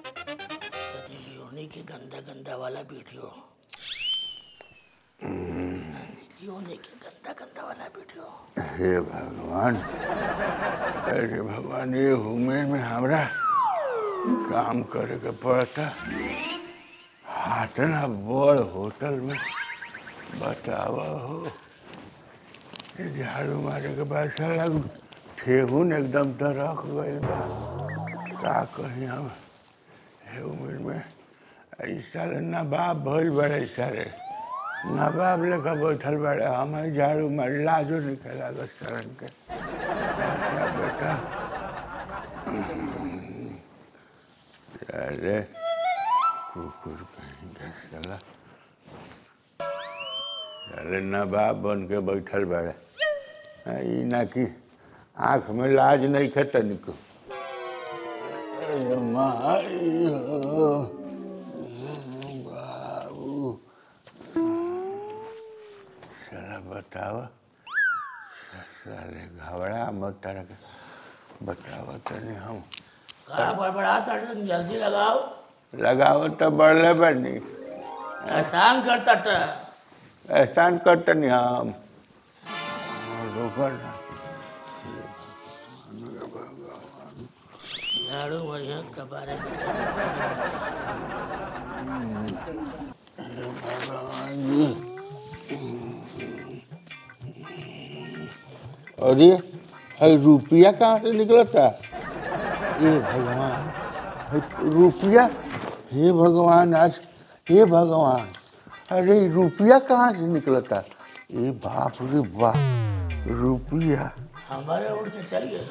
सनी Leone की गंदा गंदा वाला वीडियो। लियोनी की गंदा गंदा वाला वीडियो। हे भगवान, अरे भगवान, ये उम्र में हमरा काम करे के पड़ता। हाथ ना बड़ होटल में बतावा हो, झाड़ू मारे के बाद साला ठेहुन एकदम दरक गइल बा। का कहीं हम हे उम्र में साले नवाब भइल बड़े, साले नवाब लेकर बैठल बड़े, हम झाड़ू मारे लाजो निकल लागत सालन के। अच्छा बेटा, अरे कुकुर कहीं के साला, साले नवाब बन के बैठल बड़े, ई ना कि आँख में लाज नहीं खे तनिको। बाबू साला बतावा, साले घबरा मत तारा के बतावा तनी हम का बड़बड़ा तट जल्दी लगाओ। लगाओ तो बढ़ले बनी, एहसान करता ट एहसान करतनी हम रोकर ना। झाड़ू बढ़िया के बारे में भगवान जी। अरे है रुपया कहाँ से निकलता? हे भगवान, है रुपया, हे भगवान, आज हे भगवान, अरे रुपया कहाँ से निकलता? ए बाप रे बाप, रुपया हमारे उड़ के चल गए।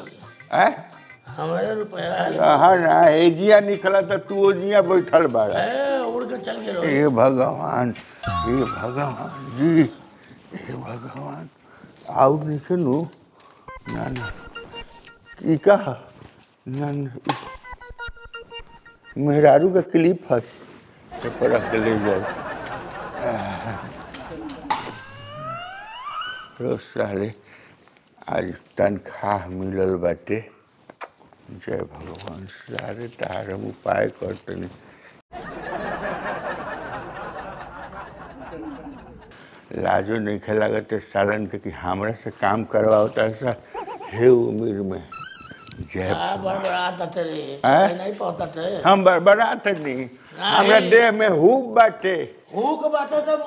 है हमारे रुपया कहाँ ना एजिया निकला था, तू ओजिया बैठल बाड़ा। उड़ के चल गए। हे भगवान, हे भगवान जी, हे भगवान, आओ नहीं सुनू ना ना की कहा ना ना, मेहरारू का क्लिप है तो पर रख के ले जाओ। रोज साले आज तनख्वाह मिलल बाटे, जय भगवान, सारे तार उपाय करते नहीं। लाजो नहीं खेला करते सालन के कि हमरा से काम करवाता सा हे उम्र में। जय बड़बड़ा तेरे नहीं पहुंचा थे हम बड़बड़ाते नहीं, हमरा देह में हुक बाटे। हुक बात तो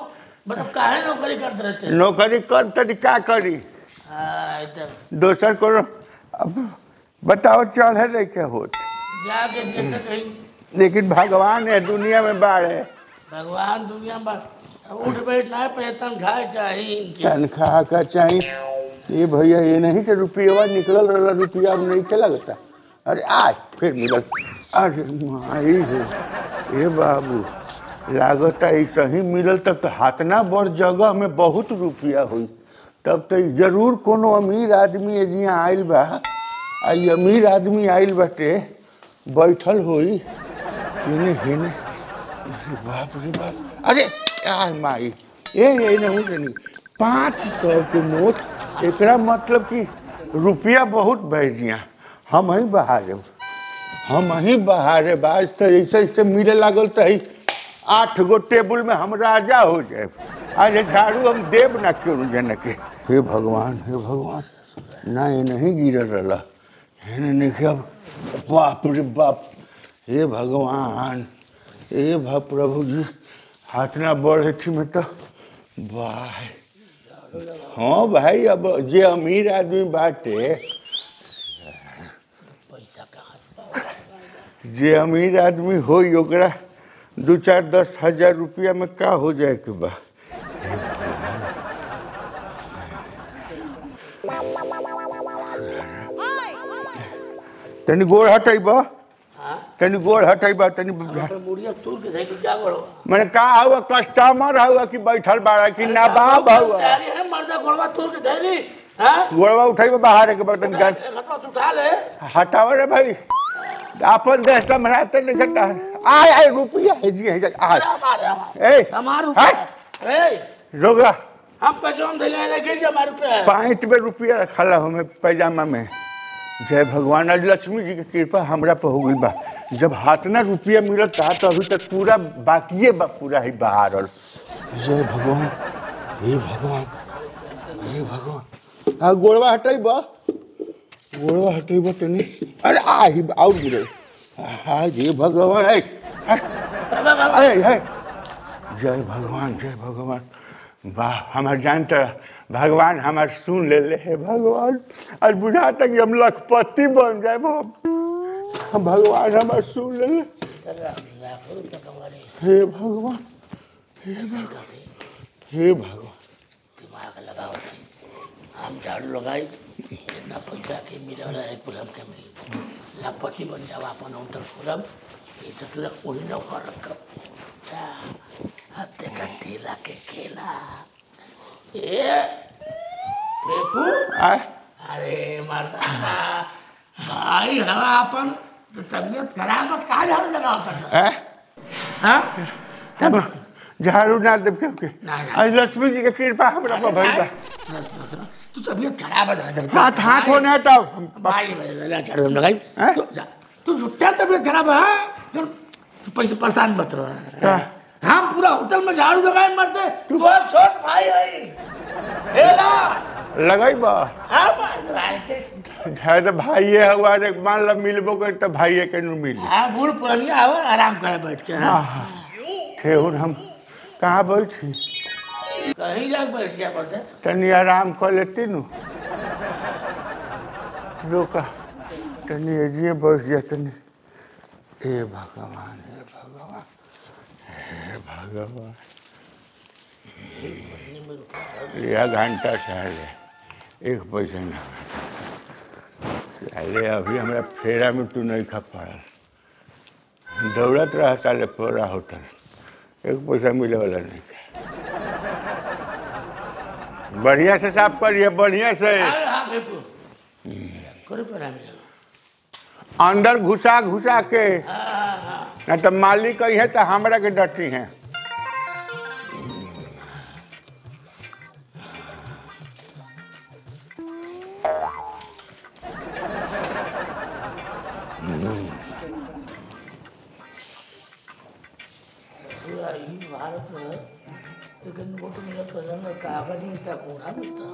मतलब काहे नौकरी करते रहते? नौकरी करते क्या करी, दोसर को अब बताओ चढ़ है नहीं क्या होत जाके देखे कहीं। लेकिन भगवान है दुनिया में बाढ़े, भगवान दुनिया में उठ बैठना है, पे तनख्वाह चाहिए। तनख्वाह का चाहिए। ये भैया ये नहीं से रुपया निकल रहा, रुपया अब नहीं चला लगता। अरे आज फिर मिलल, अरे माई हो, ये बाबू लागत ऐसा ही मिलल तब तो हाथना बड़ जगह में बहुत रुपया हुई, तब तो जरूर कोनो अमीर आदमी जिया आयल बा। आई अमीर आदमी आयल बाटे, बैठल होई इने हिने। अरे बाप रे बाप, अरे आ माई, ये नहीं जनी 500 के नोट, एकरा मतलब कि रुपया बहुत बढ़ गया। हम ही बाहर, हम ही बाहर बाज तो ऐसे ऐसे मिले लागल तो 8 गो टेबल में हम राजा हो जाए। आज झाड़ू हम देव ना क्यों जन के। हे भगवान, हे भगवान, ना ये नहीं गिर रहा है, बाप रे बाप, हे भगवान, हे प्रभु जी, हाथ ना बढ़े थी में तो वाह। हाँ भाई, अब जे अमीर आदमी बाटे, पैसा कहाँ जे अमीर आदमी हो ओकरा 2-4-10 हजार रुपया में का हो जाए के बा। तनी गोड़ हटेबा, तनी गोड़ हटेबा, तनी मुड़िया तूर के धैली क्या करो? मैंने कहा हुआ कस्टमर हुआ कि बैठल बाड़ा कि नवाब हुआ। है मर्दा गोड़वा तूर के धैली, हां गोड़वा उठाइबा बाहर के बर्तन का उठा ले, हटाओ रे भाई, अपन देश संभराते नहीं सकता। आय आय रुपया है जी है आज ए हमार रुपया ए रोगा हम पैजामा धैले ले गिर जा हमारे रुपया 5 में रुपया रखला हमें पैजामा में। जय भगवान, आज लक्ष्मी जी की कृपा हमरा पे हो गई बा। जब हाथना रुपया मिलता तो अभी तक पूरा बाकी पूरा ही बाहर। जय भगवान, हे भगवान, हे भगवान। हाँ गोड़वा हटाई बा, गोड़वा हटाई बा तनी। अरे ही आउट गिरे। हाँ हे भगवान, जय भगवान, जय भगवान। वाह हमार जानता भगवान हमार सुन ले है भगवान। आज बुझा तक हम लखपति बन जाए भगवान हमार सुन ले। हे भगवान, हे भगवान, हे भगवान। दिमाग लगाओ, हम झाड़ू लगाई जितना पैसा के मिले वाला है कुल हमके मिली। लखपति बन जाओ अपन होटल खुलम, ये तो तुरा कोई न कर रखब। अब देखा ढीला के खेला ए देखू। अरे मर्दा भाई हवा अपन तो तबीयत खराब है, कहाँ झाड़ू लगाओ था? हाँ तब झाड़ू ना दे क्योंकि आज लक्ष्मी जी की कृपा हमरा पर भइल बा। तू तबीयत खराब है हाथ हाथ होने हटाओ भाई झाड़ू लगाई। तू जुट्टा तबीयत खराब है, तू पैसे परेशान मत हो। हम पूरा होटल में झाड़ू लगाए मरते, तू बहुत छोट भाई है लगाई बा। हाँ भाई है तो भाई है हमारे मान लो मिलबो कर तो भाई है के न मिल। हाँ बूढ़ पुरानी आओ आराम करे बैठ के। हाँ ठेहुन हम कहाँ बैठी? कहीं जाके बैठ जा पड़ते तनी आराम कर लेती नु। रोका तनी एजिए बैठ जा तनी। हे भगवान, हे भगवान, हे भगवान। यह घंटा साले एक पैसा ना साले अभी हमारा फेरा में तू नहीं खा पड़ा। दौड़त रहा साले पूरा होटल, एक पैसा मिले वाला नहीं। बढ़िया से साफ करिए, बढ़िया से अंदर घुसा घुसा के। ना तो मालिक कही है तो हमरा के डटी है। भारत में लेकिन वो तो मेरा कलम कागज में क्या कोड़ा मिलता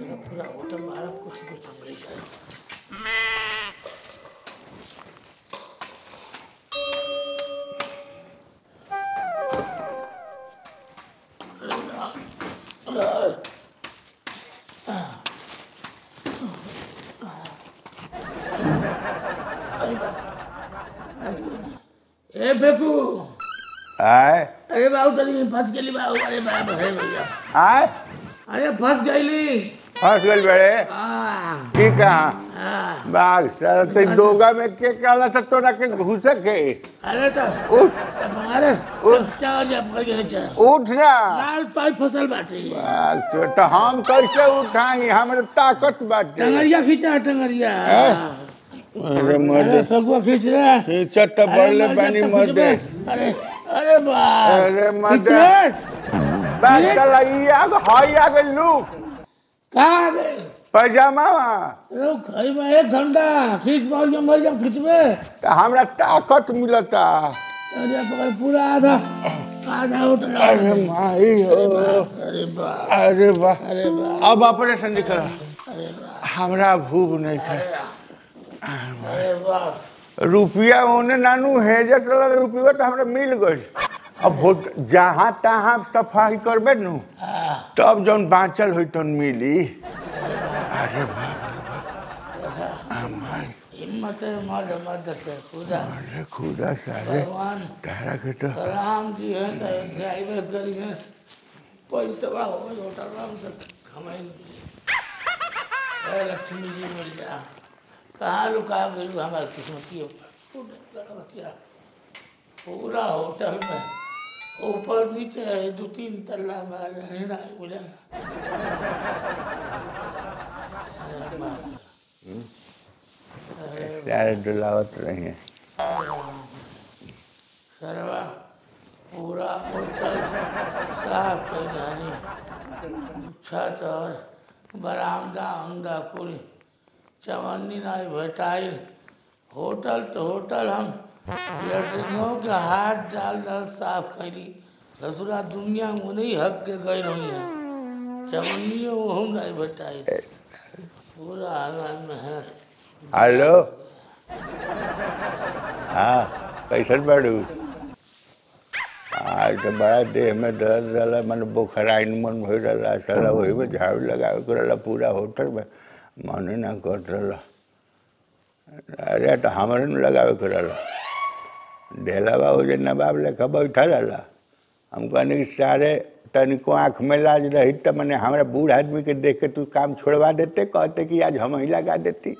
पूरा होटल भारत कुछ भी संभली जाए। ए बेकू आए अरे बाबू तरी फंस गेली बाबू। अरे बाबू अरे भैया आए अरे फंस गईली। फंस गई बड़े ठीक है। बाग सर ते दोगा में के काला से तोरा के घुसक है। अरे तो उठ तुम्हारे उठ चाव जा पकड़ के चल उठ ना। लाल पाई फसल बाटे बाग तो हम कैसे उठाई? हमरे ताकत बाटे। टंगरिया खींचा टंगरिया। अरे मर्द सगुआ खींच रहा खींचत तो बड़ले पानी मर्द। अरे अरे बाप अरे मर्द बाग चला आग हाई आ गई लू। कहाँ गए पैजामा रुक एक घंटा खींच पाओ जो मर जब खींचबे तो हमरा ताकत मिलता। अरे पकड़ पूरा आधा आधा उठला। अरे माई हो। अरे वाह अरे वाह। अरे वाह अब ऑपरेशन दिखा। अरे वाह हमरा भूख नहीं था। अरे वाह रुपया ओने नानू है जैसे रुपया तो हमरा मिल गई। अब जहाँ तहाँ सफाई करबे नु तब जौन बाँचल हो तो मिली। अरे हिम्मत है मर्द मर्द से खुदा। अरे खुदा सारे भगवान तारा के तो राम जी है तो ड्राइवर करिए पैसा बड़ा हो गई होटल राम से कमाएंगे। लक्ष्मी जी मिल जा कहाँ लुका गई हमारी किस्मती पूरा होटल में ऊपर नीचे है 2-3 तल्ला मार रहना बोले सारे डुलावत रही है। सरवा पूरा होटल साफ कर जानी छत और बरामदा उमदा पूरी चवन्नी नाई भेटाइल होटल तो होटल हम लेटरिनों के हाथ डाल डाल साफ कैली ससुरा दुनिया में नहीं हक के गए रही है चमनियो वहू नहीं बटाई पूरा आवाज मेहनत। हेलो हाँ कैसन बाड़ू आज तो बड़ा देह में दर्द रहा मन बुखाराइन मन हो रहा साला वही में झाड़ू लगावे के रहा पूरा होटल में मन ना कर रहा अरे तो हमारे में लगावे के रहा ढेला बाबू जे नवाब लेखा बैठा रहा हम कहने कि सारे तनिको आँख में लाज रही तो मैंने हमारा बूढ़ आदमी के देख के तू काम छोड़वा देते कहते कि आज हम ही लगा देती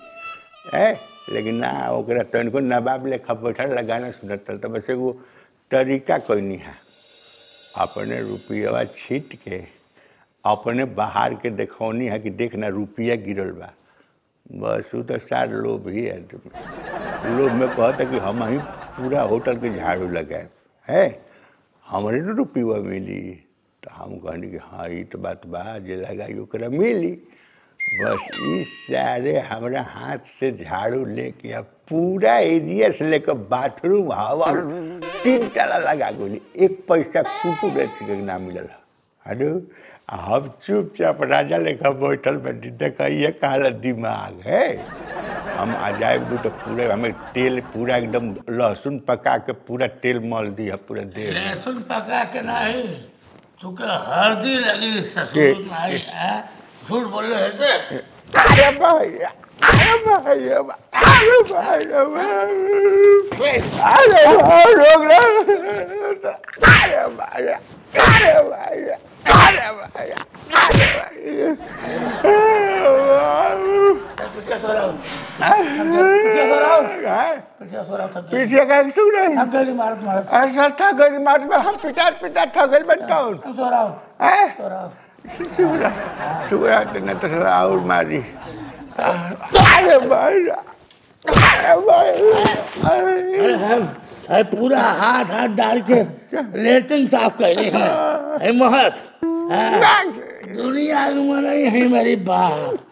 है लेकिन ना ओकरा तनिको नवाब लेखा बैठा लगाना सुनता तो बस वो तरीका कोई नहीं है अपने रुपया छीट के अपने बाहर के देखौनी है कि देखना रुपया गिरल बा बस वो तो सार लोभ ही है लोभ में कहता कि हम ही पूरा होटल के झाड़ू लगाए है हमारे तो रुपया मिली तो हम कहनी कि हाँ ये तो बात बा जे लगाई ओकरा मिली बस इस सारे हमारा हाथ से झाड़ू लेके पूरा एरिया से लेकर बाथरूम हवा 3 ताला लगा गोली 1 पैसा कुकुर के ना मिलल अरे हम चुपचाप राजा लेखा बैठल बैठी देखिए काला दिमाग है हम आ जाए तो पूरे हमें तेल पूरा एकदम लहसुन पका के पूरा तेल मल दिया पूरा देह लहसुन पका के नहीं तुके हल्दी लगी ससुर नहीं है झूठ बोल रहे थे अरे भाई अरे भाई अरे भाई अरे भाई रोक रहा अरे भाई अरे भाई अरे भाई अरे भाई पीछे का सुन रहे ठगली मारत मारत ऐसा ठगली मारत में हम पिता पिता ठगल बनता हूँ सो रहा हूँ सुरा तो न तो और मारी अरे भाई अरे भाई अरे पूरा हाथ हाथ डाल के लेटरिन साफ कर रहे हैं महक दुनिया में नहीं है मेरी बाप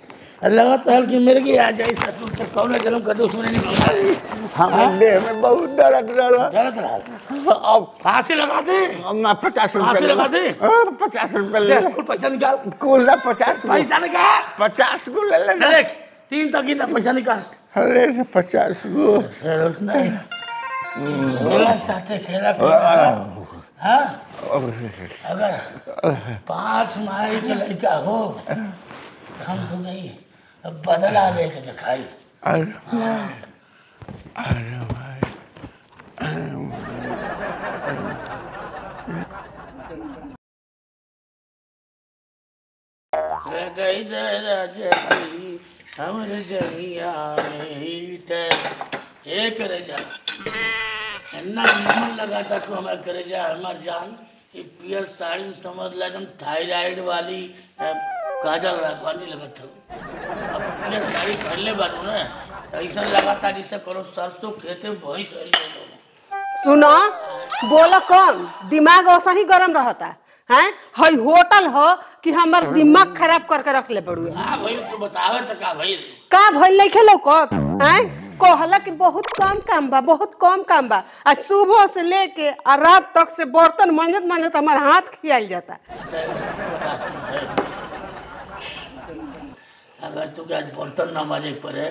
लगता है कि मेरे की आ जाए ससुर से कौन जन्म कर दो उसमें नहीं हमारे देह में बहुत दर्द रहा दर्द रहा अब फांसी लगा दे 50 रुपए फांसी लगा दे 50 रुपए ले कुल पैसा निकाल कुल 50 पैसा निकाल 50 को ले ले देख 3 तक ना पैसा निकाल अरे 50 को नहीं खेला साथे खेला हाँ अगर 5 माइल के लड़का हो हम तो गई बदला लेके दिखाई अरे भाई गई राजा हमारे जमिया एक रजा इतना मन लगा था तो हमारे करे जा हमारे जान ये पियर साड़ी समझ ला एकदम थायराइड वाली काजल रखवानी लगा था अब पियर साड़ी पहनले बानू ना ऐसा लगा था जैसे करो सरसों खेते भैंस सुनो बोलो कौन दिमाग वैसा ही गरम रहता है हई होटल हो कि हमार दिमाग खराब करके रख ले पड़ू हाँ भाई तो बतावे तो का भइल नहीं खेलो को हैं कहला कि बहुत कम काम बा आ सुबह से लेके आ रात तक से बर्तन मांजत हमारा हाथ खियाल जाता अगर तू आज बर्तन न माजे पड़े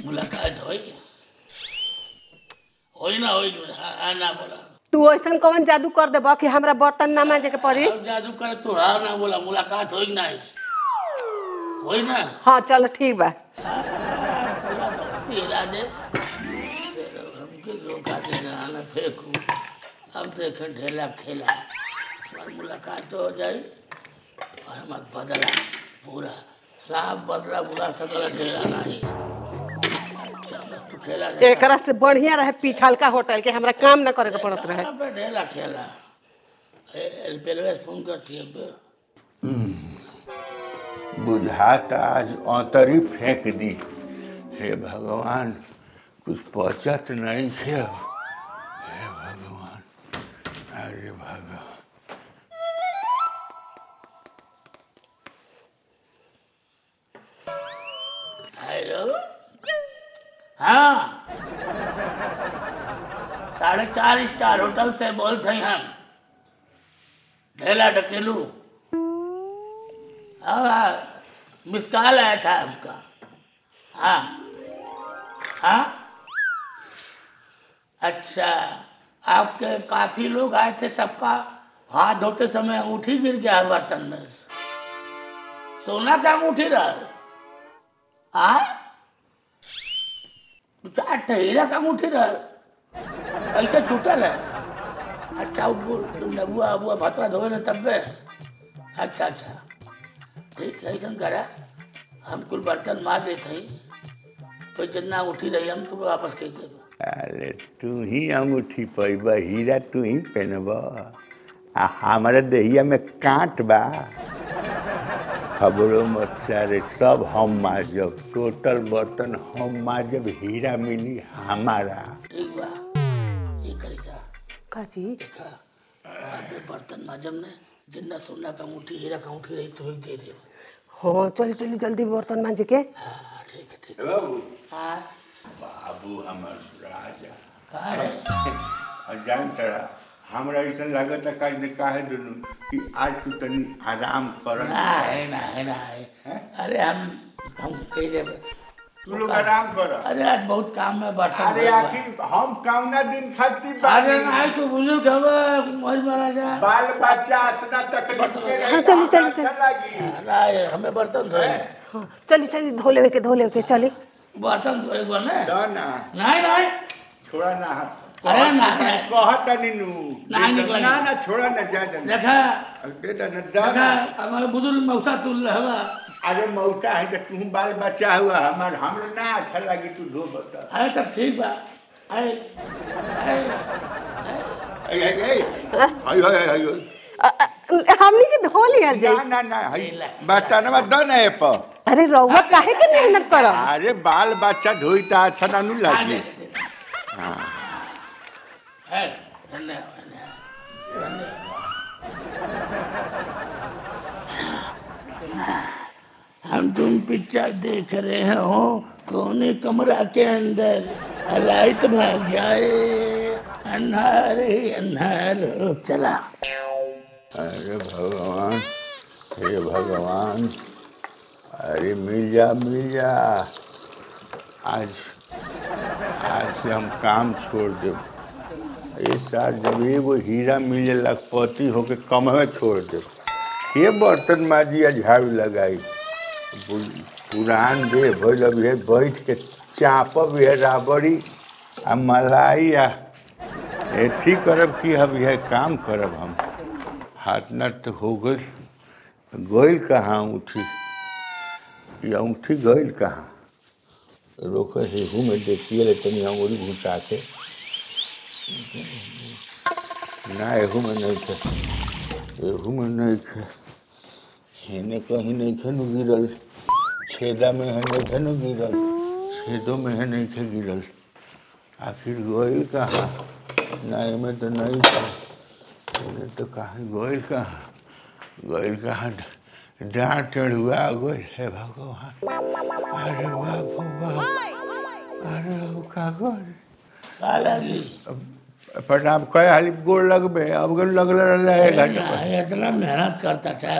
मुलाकात होई ना होई ना बोला तू ऐसा कौन जादू कर देबा कि हमरा बर्तन ना मांजे के पड़ी जादू करे तू हाँ ना बोला मुलाकात होई ना होई ना हाँ चलो ठीक बा तेरा दे हमके धोखा देना आना फेंकू अब देखें ढेला खेला हमारी मुलाकात तो हो जाए और हमारा बदला पूरा साफ बदला बुला सकला ढेला नहीं तू खेला एकरा से बढ़िया रहे पिछलका होटल के हमरा काम न करे के पड़त रहे ढेला खेला पहले फोन करती है बुझाता आज औतरी फेंक दी हे भगवान कुछ पहुँचत नहीं है हे भगवान अरे भगवान हेलो हाँ 4.5 स्टार होटल से बोलते हैं हम, ढेला ढकेलू। हाँ मिस कॉल आया था आपका। हाँ हाँ अच्छा, आपके काफी लोग आए थे, सबका हाथ धोते समय अंगूठी गिर गया बर्तन में। सोना का अंगूठी रहा, चार हीरा का अंगूठी रहा, कैसे छूटल है? अच्छा नबुआ अबुआ भतवा धोए न तब पे। अच्छा अच्छा ठीक है, ऐसा करा हम कुल बर्तन मार देते हैं, कोई जितना अंगूठी रही हम तुम वापस कह दे। अरे तू ही अंगूठी पैबा, हीरा तू ही पहनबा, हमारे देहिया में कांट बा। खबरों मत सारे सब हम माजब, टोटल बर्तन हम माजब, हीरा मिली हमारा। ठीक बा, ये करी जा काजी देखा आपने बर्तन माजब ने जितना सोना का अंगूठी हीरा का अंगूठी रही तो ही दे दे। हाँ चली चली जल्दी बर्तन मांजे के। हाँ ठीक है ठीक है। बाबू हाँ बाबू हमार राजा कहाँ है? जान तरा हमरा ऐसा लागत है काज ने काहे दुनू कि आज तू तनी आराम कर। ना है अरे हम कह दे तू लोग आराम कर। अरे आज बहुत काम है बर्तन। अरे आखिर हम कौना दिन खाती अरे ना तो बुजुर्ग हवे मर मारा जा, बाल बच्चा इतना तकलीफ में रहे। हाँ, चली, चली, चली। अच्छा लगी। ना हमें बर्तन धोए। हाँ चली चली धो लेवे के चली। बर्तन धोए बने ना नहीं छोड़ा ना। अरे ना कहत नीनू ना निकला ना छोड़ा ना जा देखा देखा हमारे बुजुर्ग मौसा तुल हवा। अरे मौसा है तो तू बाल बच्चा हुआ हमार हमरो ना अच्छा लगी तू धो बता। अरे तब ठीक बा। अरे हमनी के धो लिया जाए। ना बर्तनवा दो ना पर। अरे रउआ काहे के मेहनत करब? अरे बाल बच्चा धोई ता अच्छा ना नु लगी। हां है हम तुम पिक्चर देख रहे हो कोने कमरा के अंदर, लाइट भाग जाए, अन्हार चला। अरे भगवान, हे भगवान, अरे मिल जा आज से हम काम छोड़ दे। ये साल जब एगो हीरा मिले लखपति होके कमवे छोड़ दे। ये बर्तन माजी या झाड़ू लगाई, पुरान दे भइल अब ये बैठ के चापब है राबड़ी आ मलाई आ एथी करब कि अब यह काम करब हम। हाथ न तो हो गइल कहाँ उठी, या उठी गइल कहाँ? रोक हेहू में देखिए ले तनी अंगुरी घुसा के ना, एहू में नहीं थे, एहू में नहीं थे, हेने कहीं नहीं थे न गिरल, छेदा में है नहीं थे न गिरल, छेदों में है नहीं थे गिरल, आखिर गइल कहाँ? ना एमे तो नहीं था, इन्हें तो कहीं गइल कहाँ? डांट चढ़ुआ गइल है भगवान। अरे बाप अरे का गइल प्रणाम कहे हाली गोड़ लगबे, अब लगल रहेगा। इतना मेहनत करता था,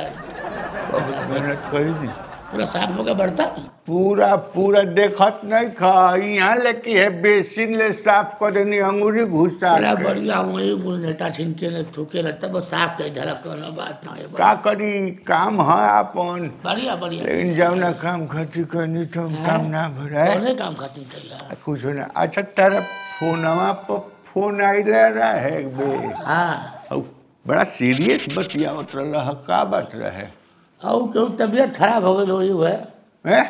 बहुत मेहनत कही नहीं, पूरा साफ होगा बढ़ता पूरा देखत नहीं खा यहाँ लेके है बेसिन ले साफ कर देनी अंगूरी घुसा के। बढ़िया वही नेटा छिनके ने थूके रहता बस साफ कर धड़क कोनो बात ना है। का करी काम है अपन बढ़िया लेकिन जब ना काम खाती करनी तो काम ना भरा कौने काम खातिर कैला कुछ ना। अच्छा तेरा फोनवा पर फोन आइले रहे बे? हाँ बड़ा सीरियस बतियावत रहा, का बात रहे? और क्यों तबीयत खराब हो गई है?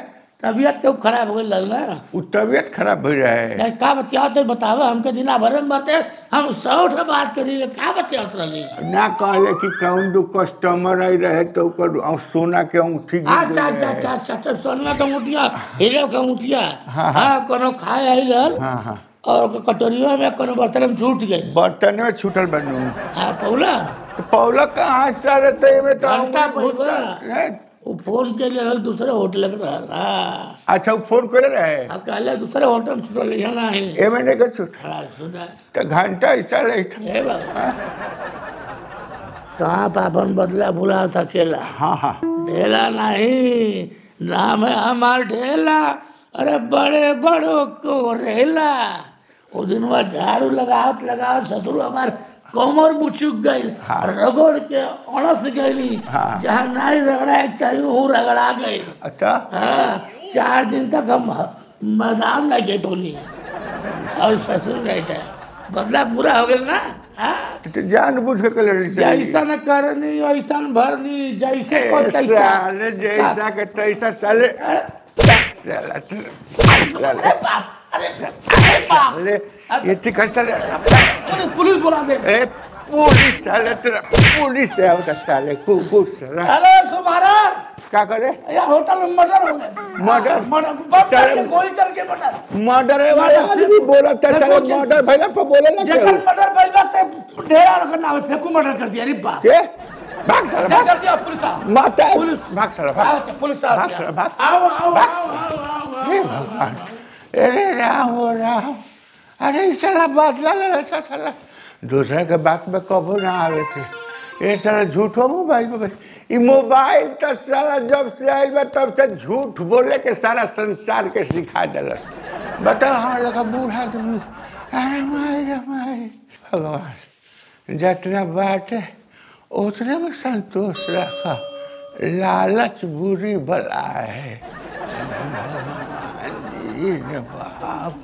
तबीयत क्यों खराब हो गई लगना? वो तबीयत खराब हो रहे का बतियाओ तो बतावा हमके दिना भर में बाते हम 100 बात करी का बतियाओत रही ना कहले कि कौन दो कस्टमर आई रहे तो कर सोना के अंगूठी। अच्छा सोना का अंगूठिया हीरे का अंगूठिया हाँ कोनो खाए आइल और कटोरिया में कोनो बर्तन में छूट गई, बर्तन में छूटल बनू। हाँ पौला पौला कहाँ से रहते में तो वो फोन के लिए दूसरे होटल के रहला अच्छा वो फोन करे रहे कहले दूसरे होटल में छुटल यहाँ नहीं ए मैंने का छूट हाँ सुना तो घंटा ऐसा रही हे बाबा सांप अपन बदला बुला सकेला हाँ हाँ ढेला नहीं नाम है हमार ढेला अरे बड़े बड़ों को रेला वो दिन वह झाड़ू लगावत लगावत शत्रु हमार कमर मुचुक गई रगड़ के अड़स गई जहाँ नहीं रगड़ा चाहिए वो रगड़ा गई अच्छा हाँ 4 दिन तक हम मैदान में गए टोली और ससुर गए थे बदला पूरा हो गया ना तो जान बुझ के कर जैसा न करनी वैसा न भरनी जैसे साले जैसा के तैसा साले अरे बाप अरे बाप साले ये ठीक साले पुलिस बुला दे ए पुलिस साले तेरा पुलिस है उसका साले कुकुर साला हेलो सुमारा क्या करे यार होटल में मर्डर हो गया मर्डर मर्डर गोली चल के मर्डर मर्डर है वाला आदमी बोला था साले मर्डर भैया पर बोले ना जेकर मर्डर भइल बा ते ढेरा रखना है फेंकू मर्डर कर दिया रे बाप के भाग साला क्या भाग कर दिया पुलिस आ माता पुलिस भाग साला भाग आओ पुलिस आ भाग साला भाग आओ आओ आओ हे भगवान अरे राम हो राम अरे साला बदला ले साला दूसरे के बात में कबो ना आवे थे ये साला झूठो मोबाइल में ये मोबाइल तो साला जब से आयल बा तब से झूठ बोले के सारा संसार के सिखा दिलस बताओ हमारे लगा बूढ़ा आदमी अरे माई भगवान जितना बात है उतने में संतोष रखा लालच बुरी बला है भगवान जी बाप